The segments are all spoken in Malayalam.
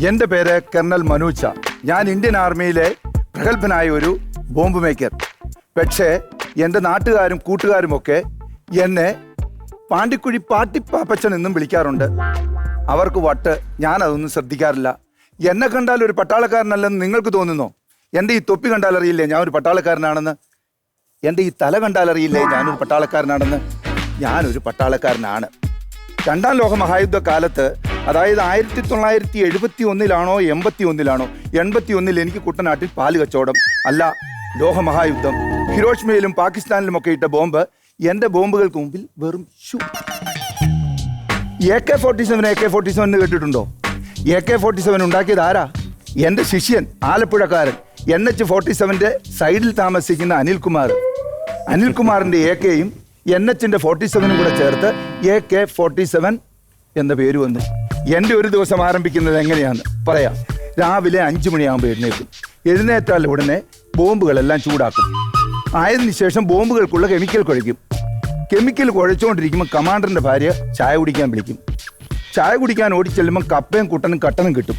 എൻ്റെ പേര് കർണൽ മനോജ്. ഞാൻ ഇന്ത്യൻ ആർമിയിലെ പ്രഗത്ഭനായ ഒരു ബോംബ് മേക്കർ. പക്ഷേ എൻ്റെ നാട്ടുകാരും കൂട്ടുകാരുമൊക്കെ എന്നെ പാണ്ടിക്കുഴി പാട്ടിപ്പാപ്പച്ചൻ എന്നും വിളിക്കാറുണ്ട്. അവർക്ക് വട്ട്, ഞാനതൊന്നും ശ്രദ്ധിക്കാറില്ല. എന്നെ കണ്ടാൽ ഒരു പട്ടാളക്കാരനല്ലെന്ന് നിങ്ങൾക്ക് തോന്നുന്നോ? എൻ്റെ ഈ തൊപ്പി കണ്ടാൽ അറിയില്ലേ ഞാൻ ഒരു പട്ടാളക്കാരനാണെന്ന്? എൻ്റെ ഈ തല കണ്ടാൽ അറിയില്ലേ ഞാനൊരു പട്ടാളക്കാരനാണെന്ന്? ഞാനൊരു പട്ടാളക്കാരനാണ്. രണ്ടാം ലോക മഹായുദ്ധ കാലത്ത്, അതായത് 1971 81 81 എനിക്ക് കുട്ടനാട്ടിൽ പാല് കച്ചവടം, അല്ല ലോകമഹായുദ്ധം. ഹിരോഷിമയിലും പാകിസ്ഥാനിലുമൊക്കെ ഇട്ട ബോംബ് എൻ്റെ ബോംബുകൾക്ക് മുമ്പിൽ വെറും ഷൂ. AK-47 എന്ന് കേട്ടിട്ടുണ്ടോ? AK-47 ഉണ്ടാക്കിയത് ആരാ? എൻ്റെ ശിഷ്യൻ, ആലപ്പുഴക്കാരൻ, NH-47 സൈഡിൽ താമസിക്കുന്ന അനിൽകുമാറിൻ്റെ AKയും NH-ന്റെ 47 കൂടെ ചേർത്ത് AK-47 എന്ന പേര് വന്നു. എൻ്റെ ഒരു ദിവസം ആരംഭിക്കുന്നത് എങ്ങനെയാണെന്ന് പറയാം. രാവിലെ 5 മണിയാകുമ്പോൾ എഴുന്നേറ്റാൽ ഉടനെ ബോംബുകളെല്ലാം ചൂടാക്കും. ആയതിനു ശേഷം ബോംബുകൾക്കുള്ള കെമിക്കൽ കുഴയ്ക്കും. കെമിക്കൽ കുഴച്ചുകൊണ്ടിരിക്കുമ്പോൾ കമാൻഡറിൻ്റെ ഭാര്യ ചായ കുടിക്കാൻ വിളിക്കും. ചായ കുടിക്കാൻ ഓടിച്ചെല്ലുമ്പോൾ കപ്പയും കുട്ടനും കട്ടനും കിട്ടും.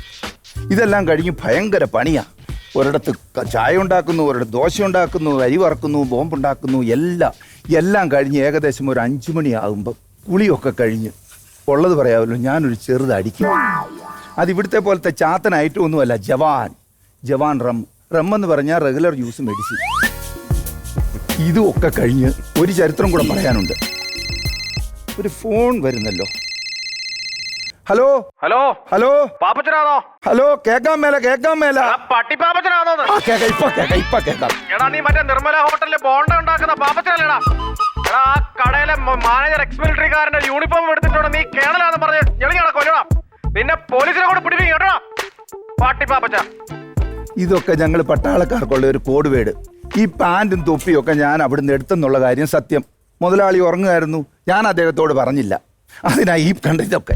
ഇതെല്ലാം കഴിഞ്ഞ് ഭയങ്കര പണിയാണ്. ഒരിടത്ത് ചായ ഉണ്ടാക്കുന്നു, ഒരിടത്ത് ദോശ ഉണ്ടാക്കുന്നു, അരി വറക്കുന്നു, ബോംബുണ്ടാക്കുന്നു, എല്ലാം കഴിഞ്ഞ് ഏകദേശം ഒരു 5 മണിയാകുമ്പോൾ കുളിയൊക്കെ കഴിഞ്ഞ് ഉള്ളത് പറയാമല്ലോ, ഞാനൊരു ചെറുതടിക്കും. അത് ഇവിടുത്തെ പോലത്തെ ചാത്തനായിട്ടും ഒന്നുമല്ല, ജവാൻ റം എന്ന് പറഞ്ഞാൽ റെഗുലർ യൂസ് മെഡിസിൻ. ഇതുമൊക്കെ കഴിഞ്ഞ് ഒരു ചരിത്രം കൂടെ പറയാനുണ്ട്. ഒരു ഫോൺ വരുന്നല്ലോ. ഹലോ ഹലോ ഹലോ പാപ്പച്ചനാണോ? ഹലോ, കേക്കാൻ മേല പട്ടിപ്പാപ്പച്ചനാണോ? ഇപ്പൊ കേക്കാം. എടാ, നീ മറ്റേ നിർമ്മല ഹോട്ടലിലെ ബോണ്ട ഉണ്ടാക്കുന്ന പാപ്പച്ചനല്ലേടാ? എടാ, ആ കടയിലെ മാനേജർ എക്സ്-മിലിറ്ററിക്കാരന്റെ യൂണിഫോം എടുത്തിട്ടുണ്ട് നീ കേരളാന്ന് പറഞ്ഞ് ഞെളിഞ്ഞാ കൊല്ലടാ. നിന്നെ പോലീസിനെ കൂടെ പിടിപ്പിക്കും കേട്ടോ, പാട്ടിപ്പാപ്പച്ച. ഇതൊക്കെ ഞങ്ങൾ പട്ടാളക്കാർക്കുള്ള ഒരു കോഡ് വേർഡ്. ഈ പാൻറ്റും തൊപ്പിയൊക്കെ ഞാൻ അവിടുന്ന് എടുത്തെന്നുള്ള കാര്യം സത്യം. മുതലാളി ഉറങ്ങുമായിരുന്നു, ഞാൻ അദ്ദേഹത്തോട് പറഞ്ഞില്ല. അതിനാ ഈ കണ്ടതൊക്കെ.